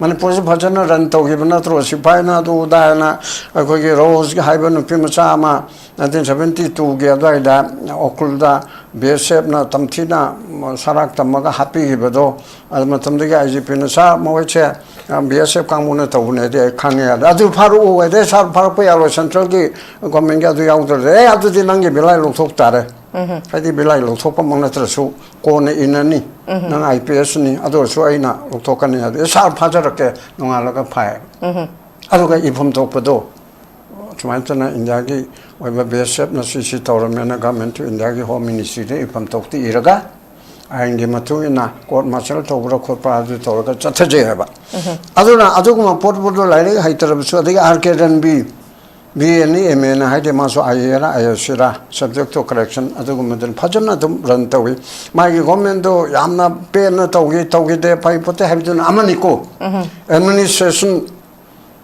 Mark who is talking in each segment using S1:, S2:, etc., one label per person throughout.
S1: manipur se bhajana ran tawgibna tro sipaina du daina akhoi rose ge haiba nupi macha ma 1972 ge adaida okulda bsf na tamthina sarak tamaga happy gibado almatamde ge igp na sa moiche bsf kamuna tawune de khangya adu pharu wede sar pharpa yalo central ge government ge adu yaudre adu di nange bilai lokthok tare Khaidi bilai lokthok mangna trasu ko ne inani nang IPS ni adu so aina loktokani adu sar phajarake nongalaga phai aduga ifom tokpado chumaitana india gi oiba bsf na sisi tawramena government to india gi home ministry de ifom tokti iraga aingi matu ina court martial tawra khotpa adu tawra chathaje haba aduna aduguma portfolio laire haitarabsu adiga rknb BNE MN haide maso ayera ayashira subject to correction adugumadan phajana dum run tawi magi government do yamna pena tawgi de pai pote habidun amaniko administration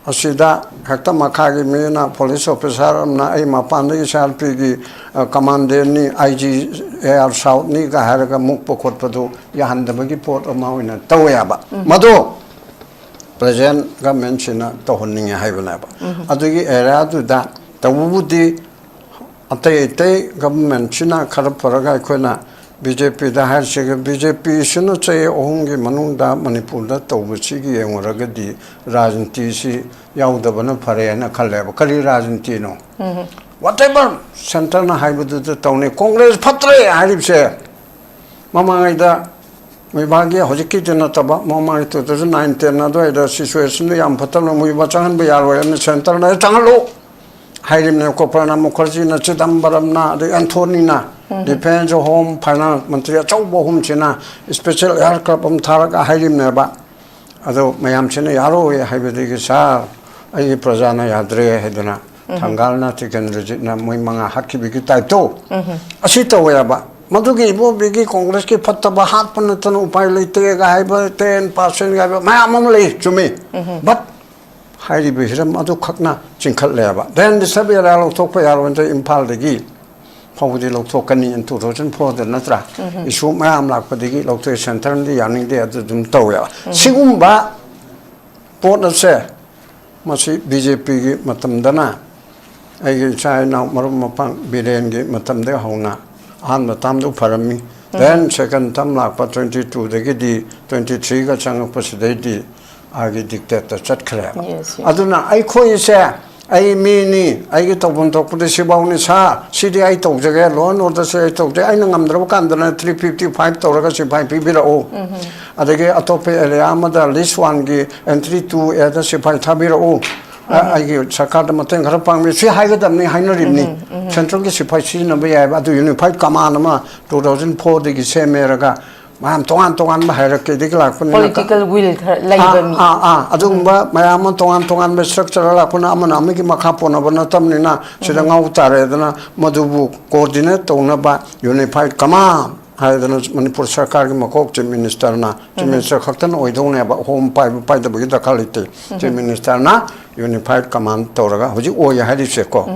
S1: asida hakta makhagi mena police officer na ai mapandi salpi gi commander ni IG air south ni ga haraga mukpo khotpadu yahandabagi port amawina tawya mado Present government china tohning haibana adugi era du da tawudi ate government china kharaparaga khona BJP da har chega BJP sino che ohungi manungda manipur da tawbuchi gi enguraga di rajniti si yaudabana phare na khalleba kali rajniti no whatever center na haibudu tawne congress phatre haribse mamangai da Mibagi hojiki jena taba mama itu 2019 na do ida situation yam phatal mui bachan be yaro en center na changalo hairim ne ko prana mukherjee na chidambaram na de anthony na defense home finance mantri chaubo hum china special aircraft tharaga hairim ne ba ado mayam chine yaro ye haibedi gi sa ai prajana yadre hedana thangal na tiken rejit na moi manga hakki bi gi type to asi to ya ba Madugi bo bigi Congress ki fattaba hat panatan upay leite ga haiba 10% ga mayamam le chumi but hairi bihiram adu khakna chingkhal leba then the sabira lo thokpa yaro ante impal degi phawdi lo thokani in 2004 da natra isu mayam lakpa degi lo thoi center ni yaning de adu dum tawya sigumba pot na se masi BJP gi matamdana ai China marum mapang biren gi matamde hauna han matam do parami then second tam lakpa 22 degi di 23 ga chang paside di agi dictator chat khare aduna ai khoi se ai mini ai gi tobon tokpde sibawni sa CDI tokjage loan order se tokje ai ngamdra kandana 355 toraga sipai pibira o adege atope area amada list 1 gi entry 2 eda sipai thabira o I Sakata Matang Harapang, she hired them, Hainerini, Central Sipai number, but unified command 2004, the same era. I'm Tongan political
S2: will,
S1: Adumba, my Amon Tongan structural Apunamana, Miki Makapona, Bonatamina, Sedangauta, Madubu, coordinate, Tonaba, unified command. I don't Manipur Sarkar Makok Minister na, Minister Haktan, or don't have a home pipe by the Buddha quality, Minister na, unified command Toraga, which you had it seko.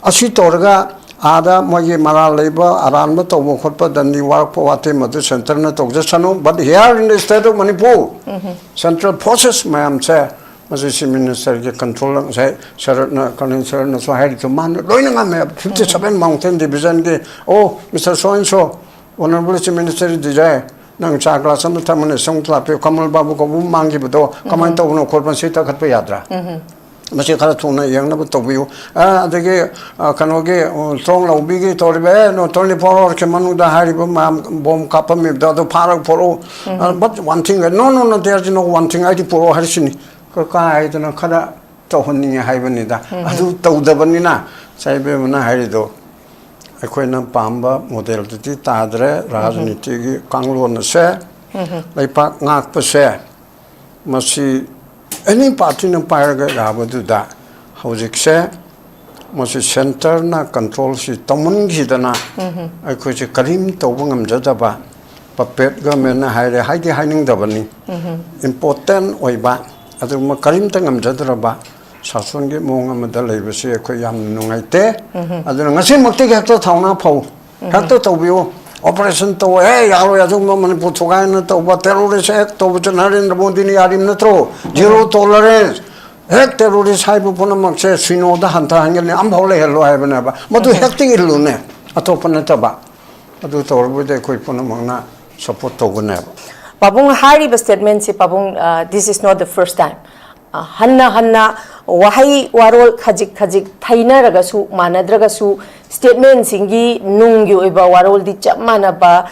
S1: Asi Toraga, Ada Mogi Mara labor, Aranba Tomokopa, then the work for what him at the center of the but here in the state of Manipur, central process, ma'am, say, Masisi Minister control, say, Sharatna, concern, so I had to man, going on 57 mountain division, oh, Mr. So and so. Honorable Minister desire Nang Chakla some time some clap Kamal Babu Mangi Budo, comment of no corporate sita Katayadra. Mashikaratuna, young number to view. The gay Kanoge, strong low biggie, Toribe, not only for Kamanu the Harry bomb kappa, the other para for but one thing, no, there's no one thing I did for Harshini. Kokai, the Nakada, Tohuni, Havanida, Adu Todabanina, Saibana Harido. Aquena Pamba, model to Tadre, Rajaniti, Kanglon se, Laipak Nak se, must see any party in Paraga Rabadu da. How's it say? Must see center na control si Tomungi dana. I could say Karim Tobungam Jadaba, Puppet Government Haidi hiding the bunny. Important Oiba, as Karim Tangam Jadraba. Sasungi Mongam the labor say Koyam Nungaite, I don't know, I see Mokti Hector Towna Po, Hector Tobio, operation to yaro yazuma manipur thugaina to ba terrorist act to Narendra Modi ni yarim natro zero tolerance hek terrorist haibu punamak se sino da hanta hangel am hole hello haibana ba madu hekti illu ne atopana ta ba adu torbu de koi punamak na support to gune ba
S2: Pabung hari ba statement si Pabung this is not the first time hanna wahai warol khajik thaina ragasu manadragasu statement singi nunggi oiba warol di chamana ba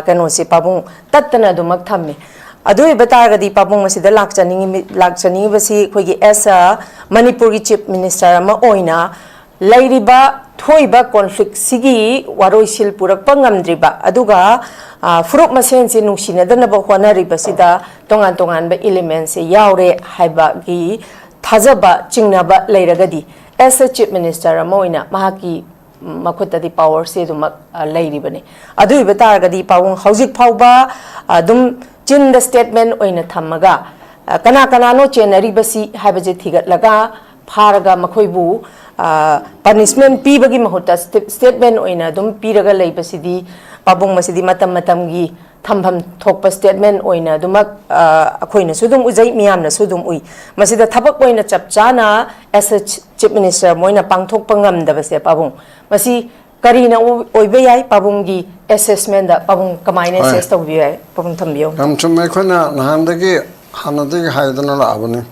S2: kano si Pabung tattana dumak thamme adu iba targadi Pabung masida lakchani basi khoigi as a manipuri chief minister ama oina lairiba thoiba conflict sigi waroisil purak pangamdriba aduga Furup Masen Nungainadanaba Singchep Thajanba elements yaure haiba gi Thajaba Chingnaba Lairagadi as a chief minister amoina mahaki makuta di power se dum lairibani adu ibatargadi pawung hauzik phauba dum chin the statement oina thamaga kana no chenari basi haibaje thigat laga pharaga makhoibu punishment pibagi mahuta statement oina dum piraga leibasidi Pabung masidi matam gi thambam thokpa statement oina dumak akhoina sudum ujai miyamna sudum ui masida thabak oina chapchana as a chief minister moina pangthok pangam dabase Pabung masi karina oibe yai Pabung gi assessment da Pabung kamaina assess to bi yai Pabung thambiyo
S1: kam chume khona nahandagi hanadagi haidana la abani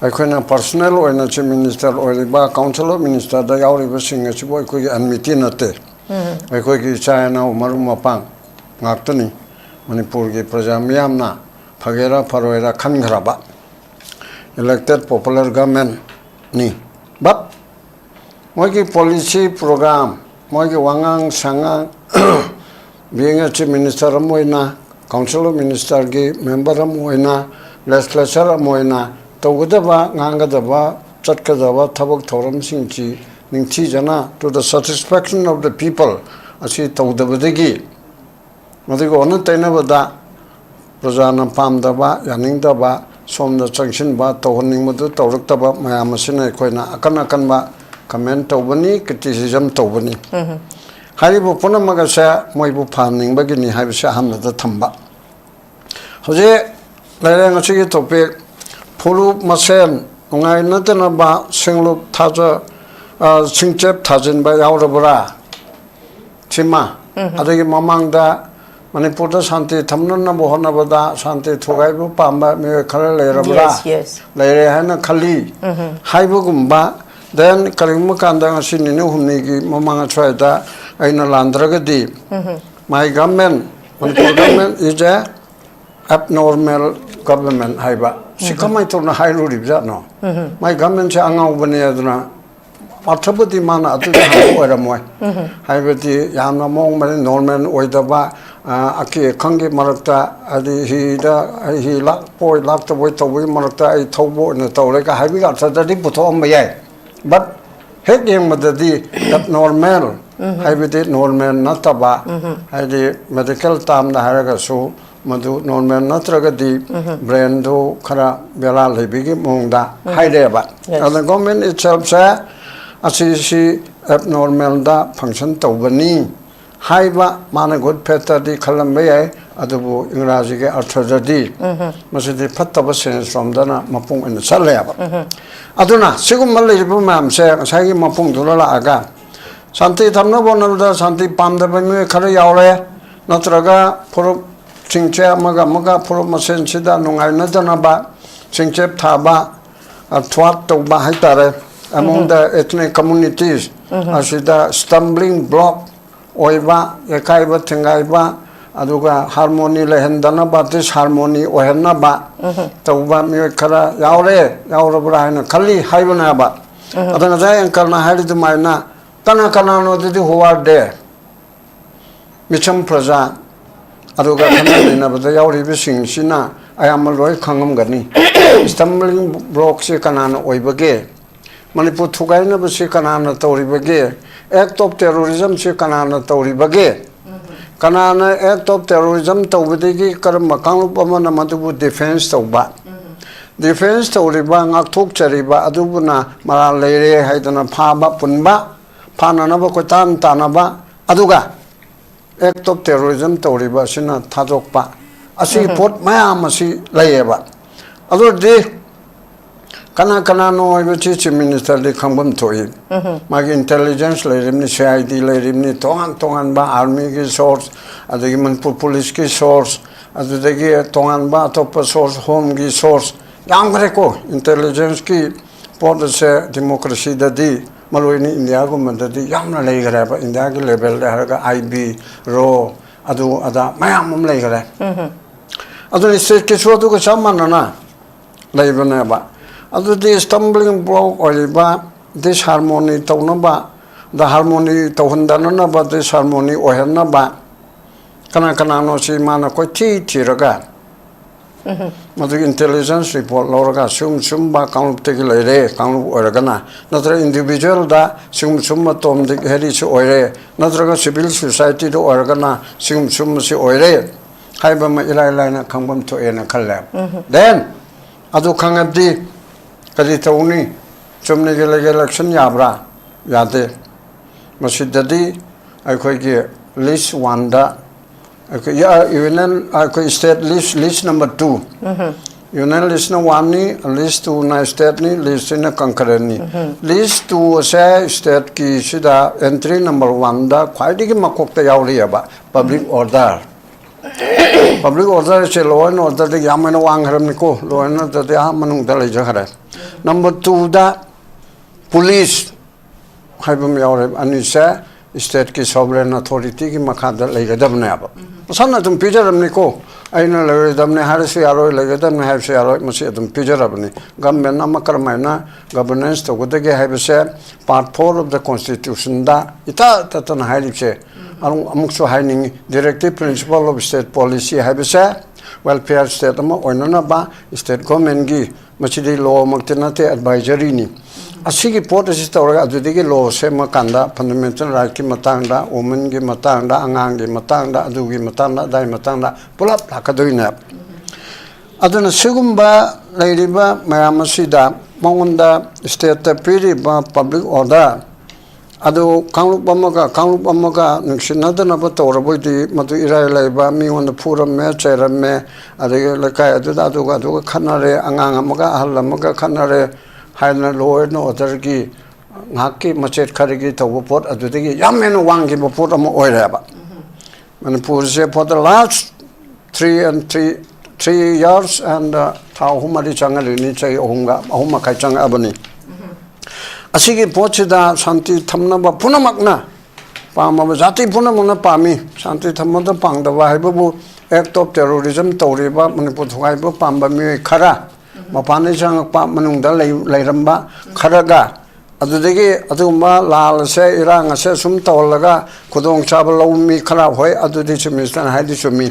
S1: akhona personal oina chief minister oiba council of minister da yauri basing chibo ko gi anmiti nate akhoi gi China marum mapang ngaktani manipur gi praja miyamna phagera pharoira khangraba elected popular government ni but moi gi policy program moi gi wangang sangang being a chief minister moina council of minister gi member moina legislature moina tawgadaba ngangadaba chatkadaba thabak thoram singchi ningchi jana to the satisfaction of the people asi tawdabadagi madigo on tainabada prajana pamdaba yaningdaba somda changshinba tawhanningmadu tawraktaba mayam asina koina akan comment tawbani criticism tawbani haribu punamaga sa moibu phamningbagi ni haibisa hamnada thamba hoje lairang asigi topic Furup Masen Nungainadanaba Singchep Thajanba Yowrabara Chima adagi mamangda manipur da santi thamnana bohanabada santi thogaibu pamba me khara leirabara leire hana khali haibugumba then kalimma kanda asini ne humni gi mamanga chwaida aina landragadi my government manipur government is a abnormal government haiba sikamai torna hairu ribja no my government cha angau bane aduna Matabudi mana atu or a moy. Haibati Yamna Mong Norman Oidaba Aki Kangi Marakta he boy locked away to we Marakta a tobo in the Toreka Habiga Sadadi Putom Bay. But head him with the normal Haibati Norman Nataba had the medical tam the Haragasu Madu Norman Natragadi Brando Kara Bela Libigi Munda Haideba. And the government itself said Asisi abnormal da function tawbani haiba mana good peta di khalambay adubu ingraji ge arthajadi masidi phattaba sense from dana mapung in salaba aduna sigum mallibu mam se sagi mapung dulala aga santi thamna bonalda santi pamda bame khara yaure natraga Furup Singchep maga Furup Masen sida Nungainadanaba Singchep Thaba thwat tawba haitare among the ethnic communities asida stumbling block oiba ekaiba thengaiba aduga harmony lehendanaba disharmony ohenaba tawba mi khara yaurabra haina khali haibanaba adana jai ankalna haidu maina kana no didi huwa de micham praja aduga khana bada yauribi singsina ayamal roi khangam gani stumbling block se kana no oibage Manipur Thugaina Basi Kanana Tauribage, act of terrorism se Kanana Tauribage. Kanana act of terrorism Taubidigi Karamakang Pamana Matubu defense Tauba. Defense Tauriba, Aktuk Chariba, Adubuna, Maralere, Haidana Paba, Punba, Pananaba Kotan Tanaba, Aduga. act of terrorism tawriba sina thajokpa asi pot mayam asi layeba ado de kana no chief minister de khambam thoi magi intelligence lerimni CID lerimni tongan ba army ki source adagi manipur police ki source adagi tongan ba top source home ki source yamre ko intelligence ki policy democracy dadi maloi India ko mandadi yamna lei gare ba India ki level harga IB ro adu ada mayam lei gare adu state ke sodu ko samana leibana ba the stumbling block or disharmony taunaba, the harmony tauhandanaba, disharmony or hanaba. Kanakano si mana koti tiraga. Mother intelligence report Lorga sumba count take lere, count organa. Another individual da summa tom the heritage oire, another civil society to organa, summa si oire. Haibama ilana kambam to ena kalab. Then Adu Kangabdi. Kadi tauni chumne ke lage election yabra yate masidadi akhoi ke list 1 da ya union akhoi state list number 2 union list na 1 ni list 2 na state ni list na concurrent ni list 2 se state ki sida entry number 1 da khwaidi ki makok ta yauri ba public order se law and order de yamana wang haram ni ko law and order de manung da lai jagara number 2 da police haibam yaure anisa state ki sovereign authority ki makha da lai gadam ne ba sanna tum pijaram ni ko aina lai gadam ne har se yaro lai gadam ne har se yaro masi tum pijarab ni government na makarmaina governance to godage haibase part 4 of the constitution da ita tatan hailipse amukso haining directive principle of state policy haibase welfare state ama oinana ba state government gi machidi law maktenate advisory ni asigi policy tawra adudigi law se makanda fundamental right ki matangda women gi matangda angang gi matangda adugi matangda dai matangda pulap lakadoina aduna sigumba leiriba mayamasida mongonda state piri ba public order ado Furup Masen Tawrabodi madu irai laiba mi on the Furup Masen Nungainadanaba adu khanare angang amaga ahal amaga khanare haina law and order ki ngaki machet kharigi tawbo pot adudagi yamen wangi bo pot am oireba manipur se for the last 3 years and thau humari changali ni chai ohunga ahuma kai changa abani asigi pochida shanti thamnaba punamakna pamaba jati punamakna pami shanti thamada pangdaba haibabu act of terrorism tawriba manipur thugaiba pamba mi khara mapane changpa manungda leiramba kharaga adudagi aduma lal se irang se sum tawlaga khudong chabal mi khara hoi adudi chimistan haidi chumi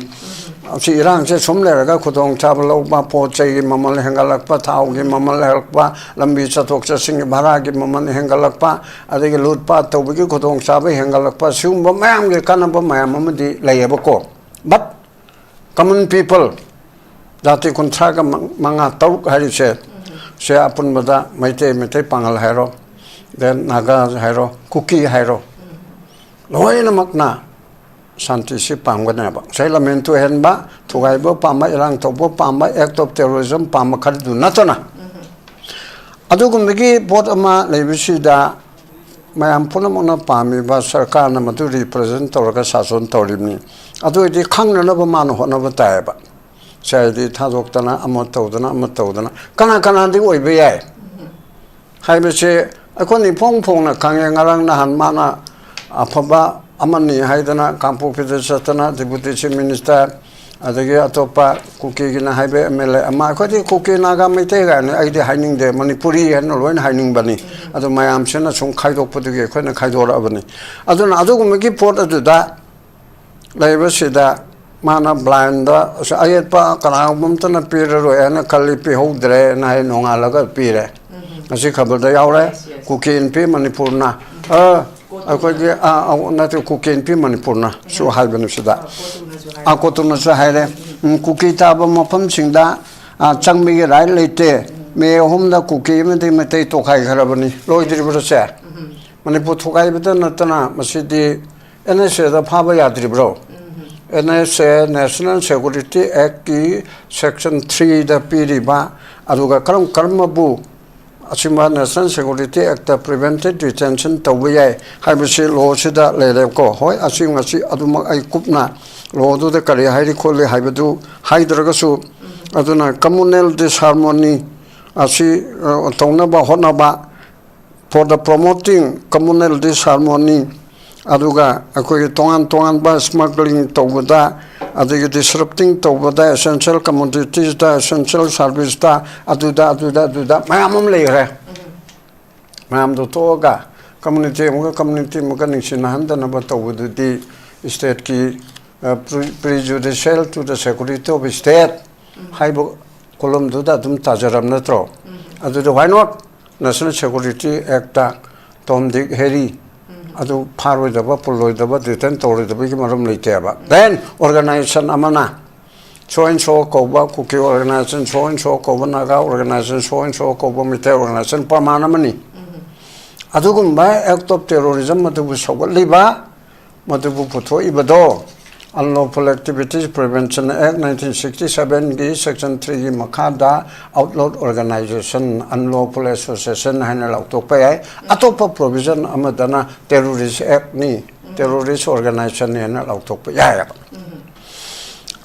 S1: si irang se sum leraga khudong chabal ba pochai mamal hengalakpa thau gi mamal helpa lambi chatok chasing bhara gi mamal hengalakpa adagi lutpa tawbi khudong chabai hengalakpa sumba mayam ge kanaba mayam amadi layebako but common people jati kuntraga manga tauk hari se apun bada maite pangal hairo then naga hairo kuki hairo loina makna santi si pangwana ba sai lamentu henba thugai bo pama irang tobo pama act of terrorism pama khadu natona adugumgi bot ama lebisi da mayam punamona pami ba sarkar na madu represent torga sason torimni adu idi khangna na ba man hona ba tai ba sai di thajoktana amatodana kana di oi be yai haibese akoni phong na khangya ngarang na han mana afaba amani haidana kampu pidesatana deputy chief minister adagi atopa kuki gina haibe mele ama khodi kuki naga mite ga ne aidi haining de manipuri han loin haining bani adu mayam sena sung khaidok puduge khona khaidora bani aduna adugumgi port adu da laibasida mana blind ayat pa kana mumtana pirero ena kalli pi hodre na hai nongalaga pire asi khabar da yaure kukin pi manipurna akoge na to kukin pi manipurna su halbenu sida akotuna sa haire kukita ba mapam singda changmi ge rai lete me homda kuki me te mate to khai kharabani loidri bro se manipur thukai bita natana masidi NSA da phaba yadri bro NSA National Security Act ki section 3 da piriba aduga karam bu asima National Security Act da prevented detention tawiyai haibasi law sida lele ko hoi asing asi aduma ai kupna law do da kari hairi khole haibadu haidragasu aduna communal disharmony asi tongnaba honaba for the promoting communal disharmony aduga akoi tongan ba smuggling tawada aduga disrupting tawada essential commodities da essential service da aduda mayamam leire mayam do toga community muga ningsina handana ba tawadu di state ki prejudicial to the security of state haibo kolom do da dum tajaram natro aduda why not National Security Act tom dik heri adu paroi daba puloi daba detain tori daba ki maram leite aba then organization amana so and so koba kuki organization so and so koba naga organization so and so koba mite organization pamana mani adu gumba act of terrorism madu sogal liba madu putho ibado Unlawful Activities Prevention Act 1967 ki section 3 ki makada outlawed organization unlawful association haina lautok pa ai atopa provision amadana terrorist act ni terrorist organization ni haina lautok pa ai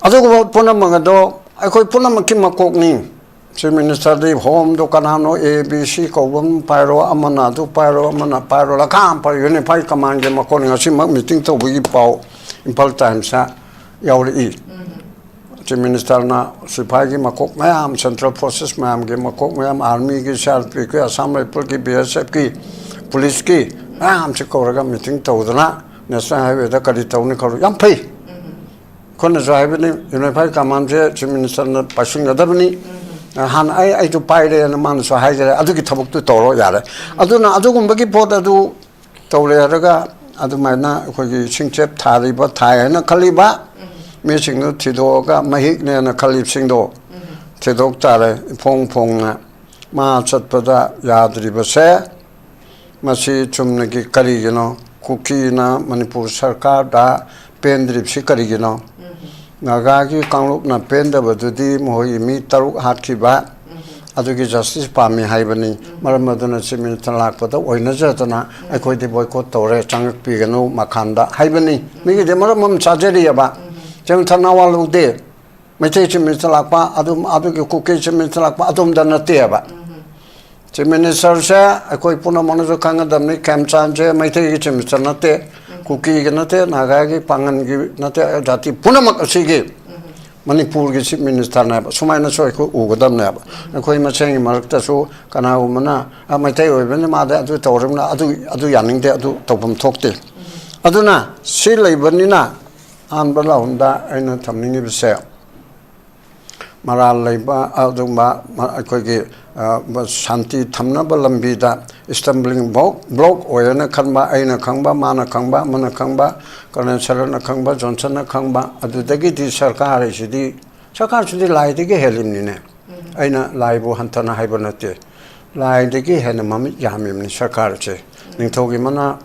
S1: adugo puna mangado akoi puna makki makok ni Chief Minister di home do kanano ABC ko bom pyro amana do pyro la kam pa unified command ge makoni ngasi meeting to wi pau Impal Times yauri Chief Minister na Sipagi makok mayam Central Forces mayam ge makok mayam Army ki CRP ki Assam Rifle ki BSF ki Police ki mayam se koraga meeting tawdana National Highway da kari tawni karu yam phai kon drive ni Unified Command je Chief Minister na passing adabni han ai to paire na man so haijare adu ki thabuk tu toro yare aduna adugumba ki pot adu tawle raga adumana khoi Singchep Thariba thai na khaliba me singno thidoga mahik ne na khalib singdo thidok tare phong na ma chatpada yadriba se masi chumne ki kari gino kuki na manipur sarkar da pendrip si kari gino naga ki kangluk na penda badudi moi mi taruk hat ki ba adugi justice pami haibani maramaduna chimin talak pada oina jatana akoi de boycott tore changak pi ganu makhanda haibani mi de maramam chajeri aba jem thanawalu de mechai chimin talak pa adugi kuke chimin talak pa adum dana te aba chimin sarsa akoi puna manajo kanga damni kamchan je mechai chimin tanate kuki ganate naga ki pangan ki nate jati puna makasigi manipur ki Chief Minister na sumaina so ko ugadam na khoi ma cheng marakta so kana umana amaitai oibene ma da adu tawrimna adu yaning de adu tawpam thokte aduna si leibanina an bala hunda aina thamningi bise maral leiba aduma khoi ki shanti thamna balambi da stumbling block oyana khanba aina khangba mana khangba Colonel Sarana khangba Johnson na khangba adudagi di sarkar sidi lai digi helimni ne aina laibu hantana haibanate lai digi hena mami yamimni sarkar che ningthogi mana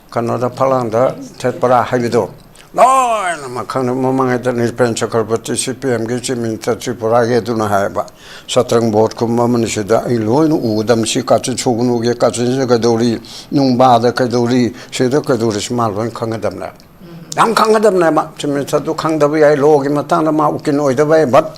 S1: kanoda phalangda thetpara haibido loi na makhang mamang da nirpen chakrabati CPM ge Chief Minister Tripura ge duna haiba satrang board kumma manisida ai loi nu udam si ka chu chugnu ge ka chu ga dori nungba da ka dori seda ka dori smal wan khangadam na yam khangadam na ba Chief Minister du khangdabi ai lo ge matang ma ukin oida bai but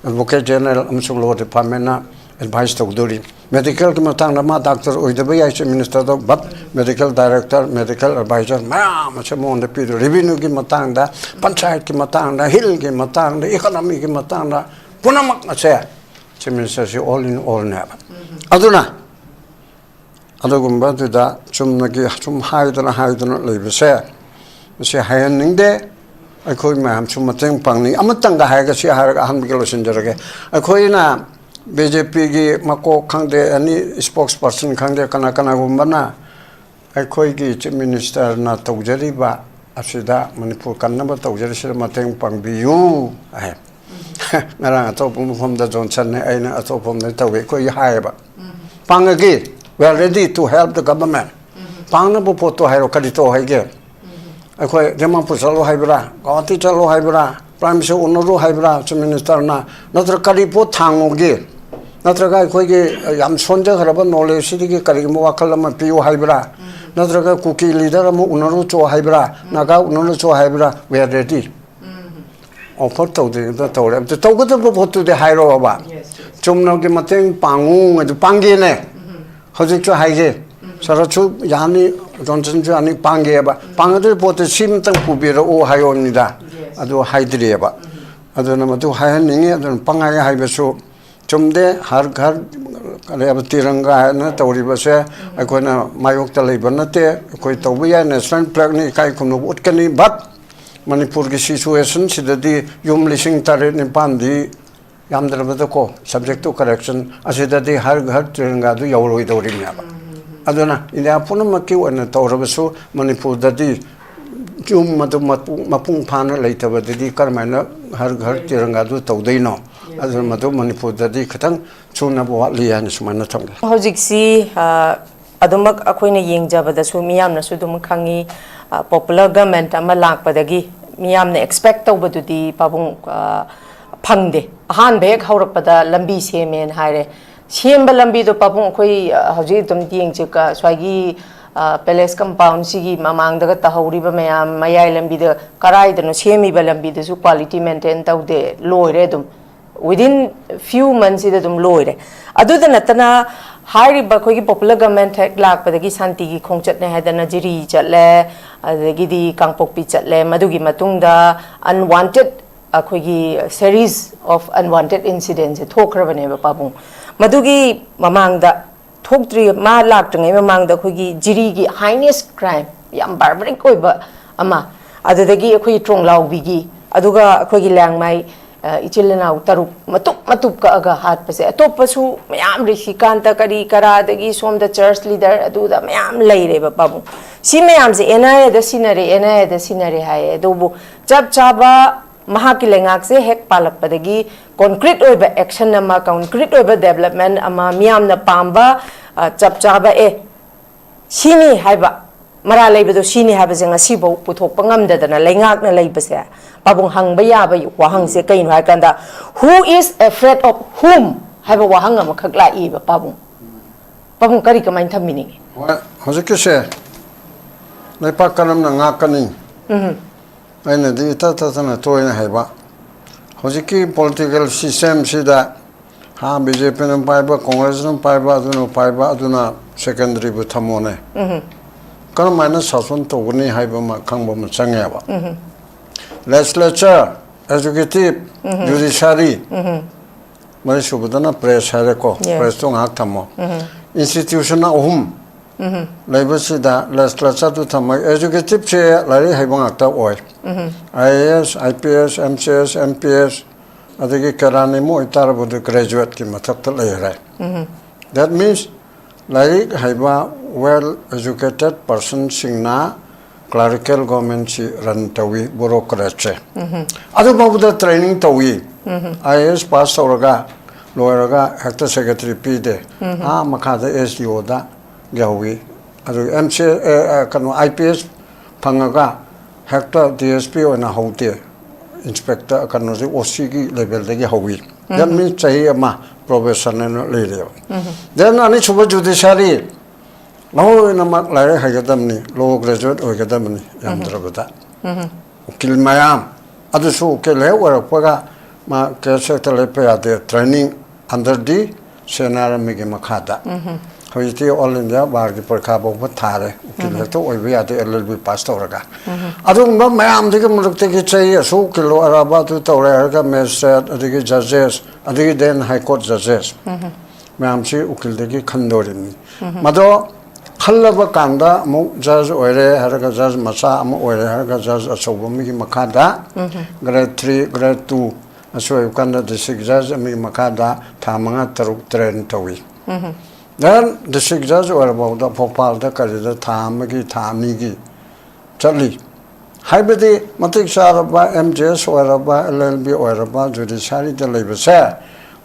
S1: Advocate General amsung law department na advice to dori medical ki matang ma doctor oida bai ai Chief Minister do but medical director medical advisor ma ma mon de pi revenue ki matang da panchayat ki matang da hill ki matang da economy ki matang da punamak na se Chief Minister si all in all na aduna adugumba da chumna ki chum haidana leibse se hayaning de akhoi ma chum mateng pangni amatang ga haiga si haraga han bigelo sinjarage akhoi na BJP ki mako khangde ani spokesperson khangde kana gumbana akhoi ki Chief Minister na tawjari ba asida manipur kannaba tawjari sir mateng pangbiyu ai ngarang atopum from the Johnson ne aina atopum ne tawe koi haiba pangagi we are ready to help the government pangna bu photo hairo kadito haige ꯑꯩꯈꯣꯏ ꯗꯤꯃꯥꯄꯨꯔ ꯆꯠꯂꯣ ꯍꯥꯏꯕ꯭ꯔꯥ ꯒꯨꯋꯥꯍꯥꯇꯤ ꯆꯠꯂꯣ ꯍꯥꯏꯕ꯭ꯔꯥ prime minister ꯎꯅꯔꯨ ꯍꯥꯏꯕ꯭ꯔꯥ chief ꯃꯤꯅꯤꯁꯇꯔꯅ ꯅꯠꯇ꯭ꯔꯒ ꯀꯔꯤ ꯄꯣꯠ ꯊꯥꯡꯉꯨꯒꯦ ꯅꯠꯇ꯭ꯔꯒ ꯑꯩꯈꯣꯏꯒꯤ ꯌꯥꯝ ꯁꯣꯟꯖꯈ꯭ꯔꯕ ꯅꯣꯂꯦꯖꯁꯤꯗꯒꯤ ꯀꯔꯤꯒꯨꯝꯕ ꯋꯥꯈꯜ ꯑꯃ ꯄꯤꯌꯨ ꯍꯥꯏꯕ꯭ꯔꯥ ꯅꯠꯇ꯭ꯔꯒ ꯀꯨꯀꯤ ꯂꯤꯗꯔ ꯑꯃ ꯎꯅꯔꯨ ꯆꯣ ꯍꯥꯏꯕ꯭ꯔꯥ ꯅꯥꯒꯥ ꯎꯅꯔꯨ ꯆꯣ ꯍꯥꯏꯕ꯭ꯔꯥ ꯋꯤ ꯑꯥꯔ ꯔꯦꯗꯤ ꯑꯣꯐꯔ ꯇꯧꯗ꯭ꯔꯤꯉꯩꯗ ꯇꯧꯔꯦ ꯑꯝꯇ ꯇꯧꯒꯗꯕ ꯄꯣꯠꯇꯨꯗꯤ ꯍꯥꯏꯔꯛꯑꯣꯕ ꯆꯨꯝꯅꯒꯤ ꯃꯇꯦꯡ ꯄꯥꯡꯉꯨ ꯑꯗꯨ ꯄꯥꯡꯒꯦꯅꯦ ꯍꯧꯖꯤꯛꯁꯨ ꯍꯥꯏꯒꯦ ꯁꯔꯠꯁꯨ ꯌꯥꯅꯤ ꯖꯣꯟꯁꯟꯁꯨ ꯌꯥꯅꯤ ꯄꯥꯡꯒꯦꯕ ꯄꯥꯡꯒꯗꯕ ꯄꯣꯠꯇꯨ ꯁꯤꯃꯇꯪ ꯄꯨꯕꯤꯔꯛꯎ ꯍꯥꯏꯌꯣꯅꯤꯗ ꯑꯗꯨ ꯍꯥꯏꯗ꯭ꯔꯤꯑꯕ ꯑꯗꯨꯅ ꯃꯗꯨ ꯍꯥꯏꯍꯟꯅꯤꯡꯉꯤ ꯑꯗꯨꯅ ꯄꯪꯍꯥꯏ ꯍꯥꯏꯕꯁꯨ ꯆꯨꯝꯗꯦ ꯍꯔ ꯘꯔ ꯀꯔꯤꯕ ꯇꯤꯔꯪꯒꯥ ꯍꯥꯏꯅ ꯇꯧꯔꯤꯕꯁꯦ ꯑꯩꯈꯣꯏꯅ ꯃꯥꯌꯣꯛꯇ ꯂꯩꯕ ꯅꯠꯇꯦ ꯑꯩꯈꯣꯏ ꯇꯧꯕ ꯌꯥꯏ ꯅꯦꯁꯅꯦꯜ ꯐ꯭ꯂꯦꯒꯅꯤ ꯏꯀꯥꯏ ꯈꯨꯝꯅꯕ ꯎꯠꯀꯅꯤ ꯕꯠ ꯃꯅꯤꯄꯨꯔꯒꯤ ꯁꯤꯆꯨꯋꯦꯁꯟꯁꯤꯗꯗꯤ ꯌꯨꯝ 9,900ꯗꯤ ꯌꯥꯝꯗ꯭ꯔꯕꯗꯀꯣ ꯁꯕꯖꯦꯛ ꯇꯨ ꯀꯔꯦꯛꯁꯟ ꯑꯁꯤꯗꯗꯤ ꯍꯔ ꯘꯔ ꯇꯤꯔꯪꯒꯥꯗꯨ ꯌꯧꯔꯣꯏꯗꯧꯔꯤꯕꯅꯦꯕ ꯑꯗꯨꯅ ꯏꯟꯗꯤꯌꯥ ꯄꯨꯝꯅꯃꯛꯀꯤ ꯑꯣꯏꯅ ꯇꯧꯔꯕꯁꯨ ꯃꯅꯤꯄꯨꯔꯗꯗꯤ ꯌꯨꯝ ꯃꯗꯨ ꯃꯄꯨꯡ ꯐꯥꯅ ꯂꯩꯇꯕꯗꯗꯤ ꯀꯔꯝꯍꯥꯏꯅ ꯍꯔ ꯘꯔ ꯇꯤꯔꯪꯒꯥꯗꯨ ꯇꯧꯗꯣꯏꯅꯣ ꯑꯗꯨꯅ ꯃꯗꯨ ꯃꯅꯤꯄꯨꯔꯗꯗꯤ ꯈꯤꯇꯪ ꯆꯨꯅꯕ ꯋꯥꯠꯂꯤ ꯍꯥꯏꯅ ꯁꯨꯃꯥꯏꯅ ꯊꯝꯒꯦ
S2: ꯍꯧꯖꯤꯛꯁꯤ ꯑꯗꯨꯃꯛ ꯑꯩꯈꯣꯏꯅ ꯌꯦꯡꯖꯕꯗꯁꯨ ꯃꯤꯌꯥꯝꯅꯁꯨ ꯑꯗꯨꯝ ꯈꯪꯉꯤ ꯄꯣꯄꯨꯂꯔ ꯒꯚꯔꯟꯃꯦꯟꯠ ꯑꯃ ꯂꯥꯛꯄꯗꯒꯤ ꯃꯤꯌꯥꯝꯅ ꯑꯦꯛꯁꯄꯦꯛ ꯇꯧꯕꯗꯨꯗꯤ ꯄꯥꯕꯨꯡ ꯐꯪꯗꯦ ꯑꯍꯥꯟꯕ ꯍꯦꯛ ꯍꯧꯔꯛꯄꯗ ꯂꯝꯕꯤ ꯁꯦꯝꯃꯦꯅ ꯍꯥꯏꯔꯦ ꯁꯦꯝꯕ ꯂꯝꯕꯤꯗꯣ ꯄꯥꯕꯨꯡ ꯑꯩꯈꯣꯏ ꯍꯧꯖꯤꯛ ꯑꯗꯨꯝ ꯌꯦꯡꯁꯤ ꯁ꯭ꯋꯥꯏꯒꯤ ꯄꯦꯂꯦꯁ ꯀꯝꯄꯥꯎꯟꯁꯤꯒꯤ ꯃꯃꯥꯡꯗꯒ ꯇꯍꯧꯔꯤꯕ ꯃꯌꯥꯝ ꯃꯌꯥꯏ ꯂꯝꯕꯤꯗ ꯀꯔꯥꯏꯗꯅꯣ ꯁꯦꯝꯃꯤꯕ ꯂꯝꯕꯤꯗꯨꯁꯨ ꯀ꯭ꯋꯥꯂꯤꯇꯤ ꯃꯦꯟꯇꯦꯟ ꯇꯧꯗꯦ ꯂꯣꯏꯔꯦ ꯑꯗꯨꯝ within few months ida dum loire adu da natana hairiba khoi popular government hek lakpadagi santi gi khongchat ne hadana jiri chatle adagi di kangpokpi chatle madugi matungda unwanted akhoi gi series of unwanted incidents thokrabane ba pabung madugi mamangda thokdri ma laktngai mamangda khoi gi jiri gi heinous crime yam barbaric oiba ama adudagi akhoi tronglao bigi aduga akhoi gi langmai ichilena taruk matup ka aga hat pase atopasu mayam rishikanta kari kara dagi somda church leader aduda mayam leire ba babu si mayam se enaya da sinare haye dobu chap chaba mahaki lengak se hek palak padagi concrete oiba action ama concrete oiba development ama miyam na pamba chap chaba sini haiba mara leibado sini haba se ngasibo puthok pangamdadana lengak na leibase babung hangba yaba wahang se kain ha kanda who is afraid of whom haba wahang am khakla I ba babung kari kamain thamini
S1: hojike se lepa kanam na ngakani aina di ta na toina haiba hojiki political system sida ha BJP nam paiba Congress nam paiba aduna secondary bu thamone kana mana sason to guni haiba ma khangba ma changya ba legislature executive judiciary mari subudana press hareko press to ngak thamo institution ahum laibasida legislature to thamo executive che lari haiba ngak ta oi IAS IPS MCS MPS adagi karani mo itar bodu graduate ki mathak ta lai that means lari haiba well educated person singna clerical government si run tawi bureaucracy adu babuda training tawi IAS pass tawraga loiraga hector secretary pide makhada SDO da gawi adu MC kanu IPS phangaga hector DSP ona hote inspector kanu OC gi level dagi hawi that means chahi ama professional leader then ani chuba judiciary no namak lai hagadamni law graduate oigadamni yamdrabada ukil mayam adusu ukil he warapaga ma keseta lepe ade training under the senar migi makhada hoiti all india bar ki parkha bo thare ukil to oibe ade LLB pass tawraga adum ba mayam dige mulukte ki chai asu kilo araba tu tawra ga magistrate adige judges adige then high court judges mayam si ukil degi khandorini mado khallaba kanda mu judge oire haraga judge macha am oire haraga judge achobami ki makada grade 3 grade 2 asoi kanda district judge mi makada thamanga taruk train tawi then district judge oire bawda phopal da karida thamagi thamigi chali haibadi matik saraba MJS oiraba LLB oiraba judiciary da leibase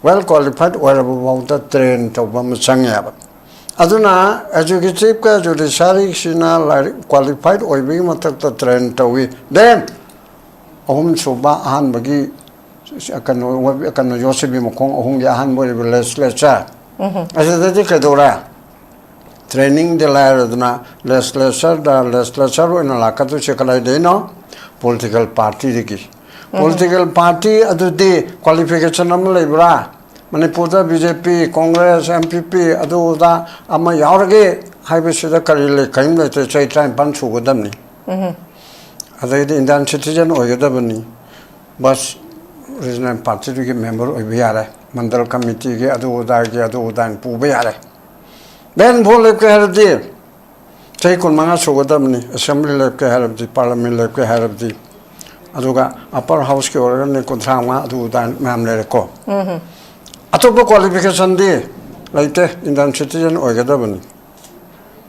S1: well qualified oiraba bawda train tawba machangya aduna executive ka judiciary sina qualified oibi matak ta train tawi then suba ahan bagi akan Yosebi mokong ohum ya ahan bori legislature asada kadora training de la aduna legislature in lakatu chekalai deno political party diki political party adudi qualification am lebra manipur BJP Congress MPP adu da ama yaurage haibesida karile kaim le chai time ban chugodamni adai the Indian citizen oigadabani bas regional party ki member oibi yare mandal committee ge adu da puba yare then bole ke hardi chai kon manga chugodamni assembly lab ke hardi parliament lab ke hardi aduga upper house ke organ ne kontrama adu da mamle ko atopo qualification di laite Indian citizen oigadabani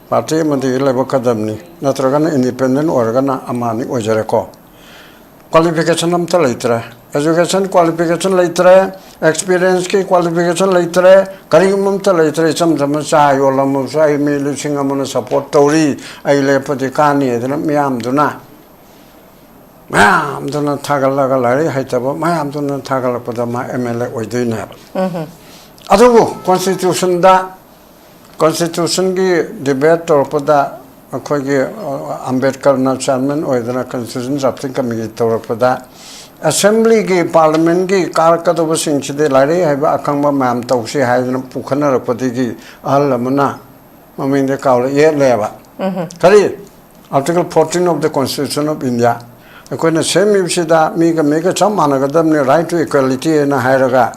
S1: party mandi lebo kadamni natragana independent organa amani ojareko qualification am ta laitre education qualification laitre experience ki qualification laitre karimum ta laitre cham cha yolam sai mi lising amana support tori ai le padikani edna miam duna thagalaga lari haitaba mayam duna thagalapada ma MLA oidoina adubu constitution ki debate torpada akhoi Ambedkar na chairman oidana constitution drafting committee torpada assembly ki parliament ki karkadoba singchide lari haiba akhangba mam tausi haidana pukhana rapadi ki alamana maminde kaula ye leba kari article 14 of the constitution of India akoina same ibsida mega chamana gadamne right to equality na hairaga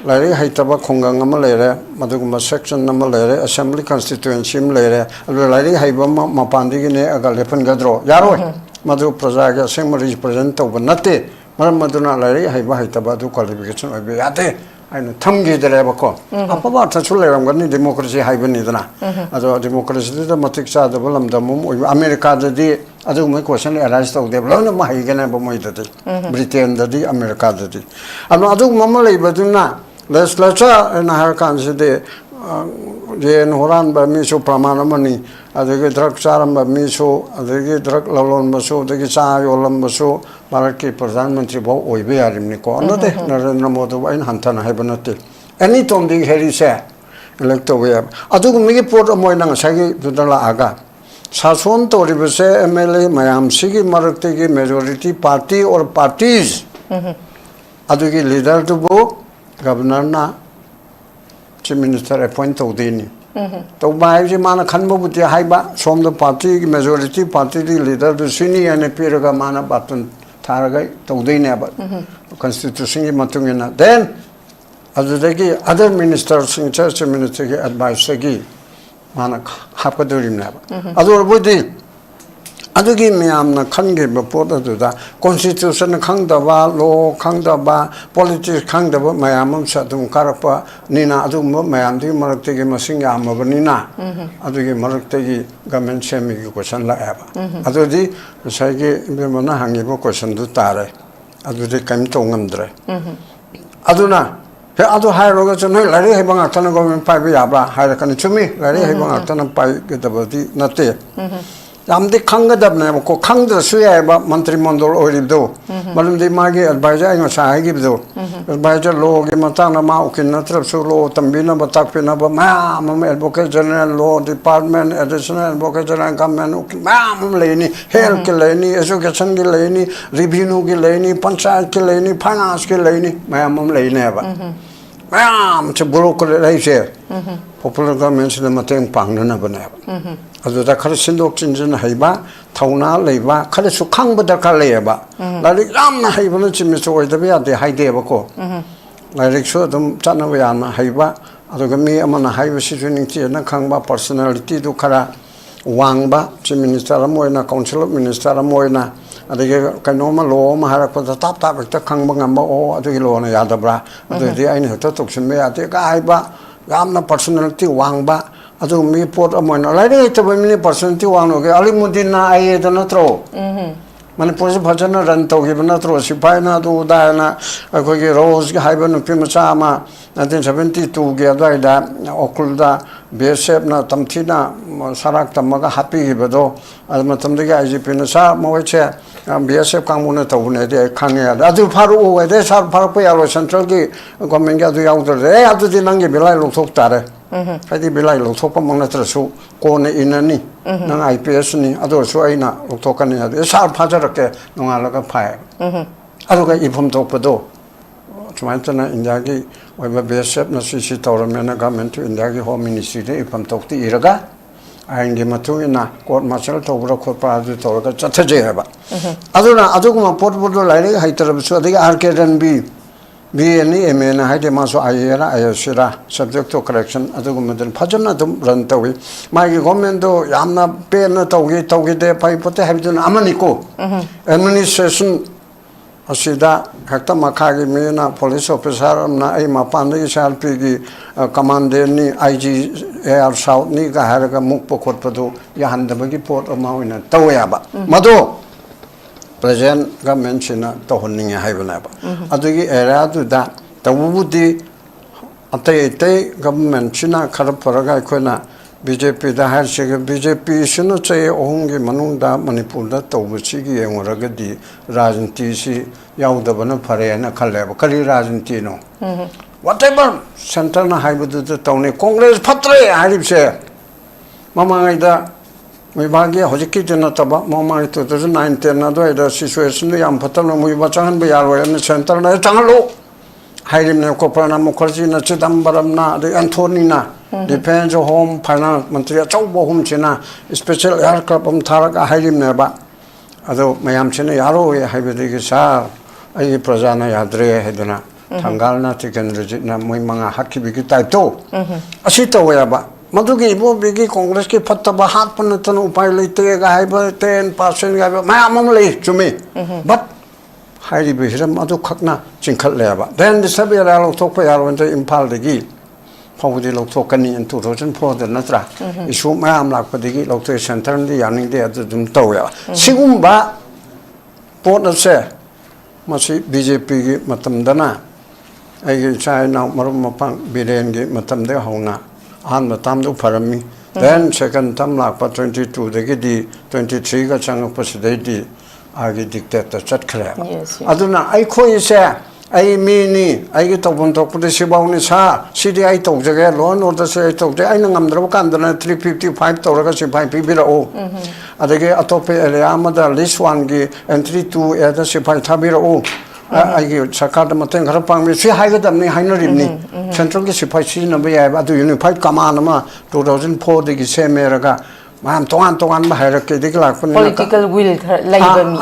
S1: lari haitaba khongang ama lere maduguma section nama lere assembly constituency ma lere lari haiba mapandi gi ne aga lepan gadro yaroi madu praja ga sem represent toba nate maram maduna lari haiba haitaba du qualification oibe yate aina thamgi dere bako apaba thachul leram gani democracy haiba ni dana ado democracy da matik cha da balam da mum America da di adu mai question arise to de blona ma haigana ba moi da Britain da di America da di adu mama leiba duna legislature na har kanside je horan ba mi so pramanamani adege drug charam ba mi so adege drug lalon ba so adege cha yolam ba so Bharat Pradhan Mantri bo oibe yarimni ko anate Narendra Modi ba in hantana haibanate any tom ding heri se electo we adu mi port moi nang sagi dudala aga sason to ribse MLA mayam sigi marakte ki majority party or parties adu ki leader to bo governor na chief minister appoint to dini to bai ji mana khanba buti haiba som the party majority party leader to senior and piraga mana batun tharaga to dini ba constitution ki matungena then adudagi other ministers church minister ki advice gi mana hapadurim na ba adur budi adugi miyamna khange ba pot aduda constitution khangdaba law khangdaba politics khangdaba mayamam sadum karapa nina adum mayam di marakte gi masing yamaba nina adugi marakte gi government semi gi question la aba adudi sai gi bemana hangi bo question du tare adudi kam to ngamdre aduna he adu hairoga chano lari hebanga tana government pai ba yabra haira kan chumi lari hebanga tana pai ge dabadi nate amde khanggadabne ko khangda suya ba mantri mandol oribdo malumdi magi advisor ngo sai gibdo advisor lo ge matana ma ukin natrap su lo tambina batakpina ba ma advocate general law department additional advocate general government ukin ma leini health ke leini education ke leini revenue ke leini panchayat ke leini finance ke leini ma leini ba ma che buro ko leise popular government se mateng pangna na bana aduda khar sindok chinjin haiba thauna leiba khar su khangba da ka leba lari ramna haiba na chimi so oida be ade haide ba ko lari so dum chana ba yana haiba aduga mi amana haiba si juning chi na khangba personality du khara wangba chief minister amoina council of minister amoina adege kanoma lo ma hara ko tap ta khangba ngamba o adugi lo na yadabra adudi aina to toksin me ate ka haiba ramna personality wangba adu mi pot amoina lai to mi personality wangno ge ali mudina ai da natro manipur bhajana ran to gi natro sipai na du da na ko ge rose ge haiba no pima cha ma 1972 ge da okul da BSF na tamthina sarak tamaga happy bedo matamdagi IGP na sa moiche BSF kamuna tawune de khangya adu faru de sar faru pa yaro central ki government ga du yaudre adu di nangi bilai lothok tare hadi bilai lothok pa mangna trasu ko ne inani nang IPS ni adu so aina lothokani adu sar phajarake nongalaga phai adu ga ifom tokpado Chumantana Indiagi, where BSF Nasi Toramana government to Indiagi Home Ministry, if I'm talking to Iraga, I am Gimatuna, Court Marshal Tobra Corpa Torga Chatajaba. Aduna Aduma Portable Lady, Haitarabsu, the Arcade and B. any Emena Haidemaso Ayera Ayashira, subject to correction, Adugumadan Pajana Rantawi. My government, Yamna Pena Togi de Pipote have done Amaniko. Administration. Asida hekta makagi mena police officer na ai mapandi SRP commander ni IG Air South ni ka haraga muk pokot padu yahandabagi port amawina tawaba mado present government sina tohonning haibana ba adugi area du da tawudi atai government sina kharap paraga koina BJP da har shege BJP sino chaye ohungi manungda manipur da tawbuchi gi engoragadi rajniti si yaudabana phare na khalleba kali rajniti no whatever center na haibudu da tawne congress phatre haribse mamangai da mibagi hojiki jena taba mamangai 2019 na da situation yam phatana muiba changan be yarwa na center na changalo hairim ne koprana mukherjee na chidambaram na de anthony na Depends on home finance Montreal home China special aircraft Tharaga hairim neba ado mayam china yaro haibedi sa ai prajana yadre hedana thangalna tiken na moi manga hakki bigi type to asita wayaba madugi bo bigi congress ki phattaba hat panatan upai leite ga haiba 10% ga mayam le chumi but hairi bihiram adu khakna chingkhat leba then the sabira lo thokpa yaro ente impal degi Pawdi Lokani and 2004 the Natra. Issue Mam Lakpadi Lokto Center and the Yanning de Dum Toya. Sigumba Port of Se Masi BJP Matamdana. I China Marumapang Bidengi Matamde Hona. And Matamdo Parami. Then second Tamlakpa 22 the Gidi 23 Gachang Pasidati Agi dictator Chatkra. Aduna I call you say. I mean, I get up on top of the Siboni Sa, City I told the loan or the say I told the I know I'm the 355 Toragas by Pibiro. At the get atop Eliama, the list one and 32 at the Sipai Tabiro. I give Sakata Maten Harapang, she hired them, Hainerini, Central Sipai Sinabia, but the Unified Kamanama 2004, the Gisemeraga. Mayam tongan mahirake dikla
S2: political will labor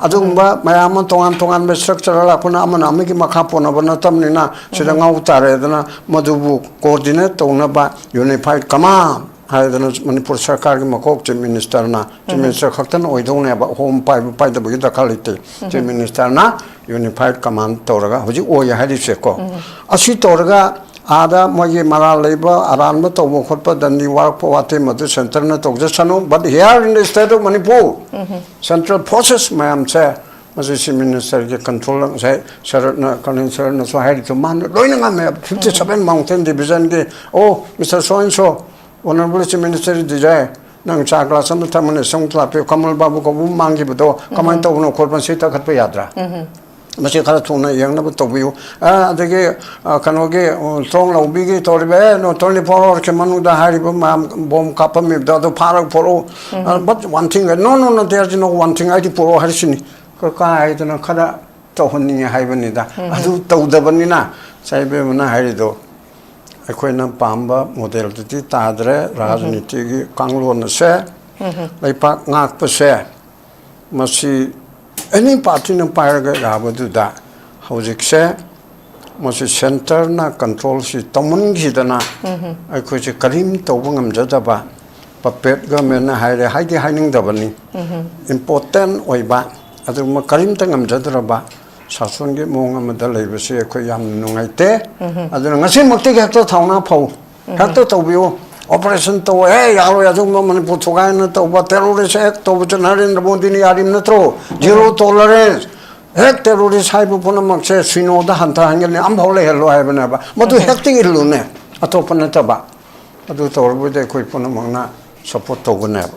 S1: adumba mayam tongan structure la puna amana amiki makapona bana tamnina sidanga utare dana madubu coordinate tona ba unified command haidana manipur sarkar gi makok chief minister na chief minister khaktan oidone ba home pai da bagi da khalite chief minister na unified command toraga hoji oya hadi seko asi toraga Ada mogi mara labor around the Tomokota than the work for what the center to but here in the state of Manipur, central process, ma'am, say, Mrs. Minister, control, say, Sharon, concern, so I had to man, going on 57 mountain division. Oh, Mr. So and so, Honorable Minister, desire. Nang chakla some time on a song clap, Kamal Babu, Mangi, comment to no corporate sita Katayadra. Masikaratuna young number to view. The Kanoge, strong Lobigi, Toribe, not only for Kamanu, the Haribum, bomb copper, the other para for but one thing, no, there's no one thing I did for Harsini. Kokai, the Nakada, Tohoni, Havanida. I do the Vanina, Saibana Harido. I couldn't Pamba, model to Tadre, Rajaniti, Kanglo, and Se, Lepak Nak per se. Must see. Any party in Paraga Rabadu da Hausikse must center na control si Tomun Gidana. I could say Karim Tobungam Jadaba, Puppet Government Haidi hiding the bunny. Important Oiba, Aduma Karim Tangam Jadraba, Sasungi Mongam the labor say Koyam Nungaite, Adanasim Mokti Tana Po, Hector Tobio. Operation to hey, I was a woman put to what terrorist act of Janari in the Bodini Adim Natro, zero tolerance. Heck terrorist hypoponum says, we know the hunter hanging, I'm holy hello, I have never. But to hectic lune, at Openataba. ꯑꯗꯨ ꯇꯧꯔꯕꯗꯤ ꯑꯩꯈꯣꯏ ꯄꯨꯝꯅꯃꯛꯅ support ꯇꯧꯒꯅꯦꯕ